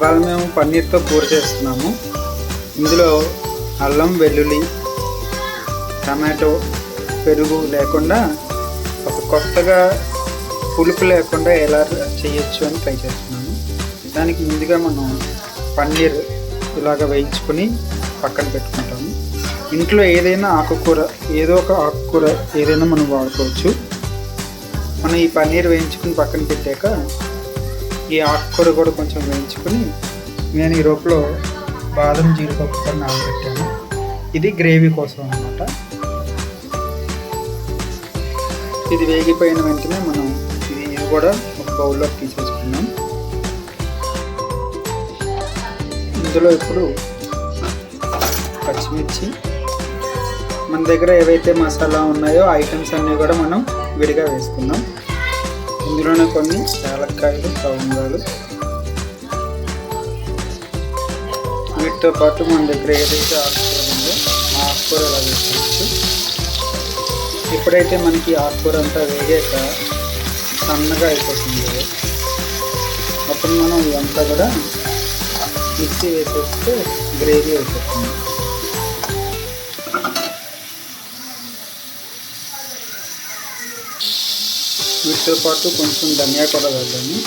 ఇవాళ మేము పన్నీర్తో కూర చేస్తున్నాము. ఇందులో అల్లం, వెల్లుల్లి, టమాటో, పెరుగు లేకుండా ఒక కొత్తగా పులుపు లేకుండా ఎలా చేయొచ్చు అని ట్రై చేస్తున్నాను. దానికి ముందుగా మనం పన్నీర్ ఇలాగ వేయించుకొని పక్కన పెట్టుకుంటాము. ఇంట్లో ఏదైనా ఆకుకూర, ఏదో ఒక ఆకుకూర ఏదైనా మనం వాడుకోవచ్చు. మనం ఈ పన్నీర్ వేయించుకుని పక్కన పెట్టాక ఈ ఆకుకూర కూడా కొంచెం వేయించుకొని నేను ఈ రోట్లో బాదం, జీడిపప్పు కూడా నానబెట్టాను. ఇది గ్రేవీ కోసం అన్నమాట. ఇది వేగిపోయిన వెంటనే మనం ఇది కూడా ఒక బౌల్లోకి తీసేసుకున్నాం. ఇందులో ఇప్పుడు పచ్చిమిర్చి, మన దగ్గర ఏవైతే మసాలా ఉన్నాయో ఐటమ్స్ అన్నీ కూడా మనం విడిగా వేసుకుందాం. ఇందులోనే కొన్ని యాలక్కాయలు, లవంగాలు, వీటితో పాటు మన దగ్గర ఏదైతే ఆకుకూర ఉందో ఆ ఆకుకూర ఇలా వేసుకోవచ్చు. ఎప్పుడైతే మనకి ఆకుకూర అంతా వేగాక సన్నగా అయిపోతుంది, అప్పుడు మనం ఇదంతా కూడా మిక్సీ వేసేస్తే గ్రేవీ అయిపోతుంది. వీటితో పాటు కొంచెం ధనియా కూడా వేద్దాము.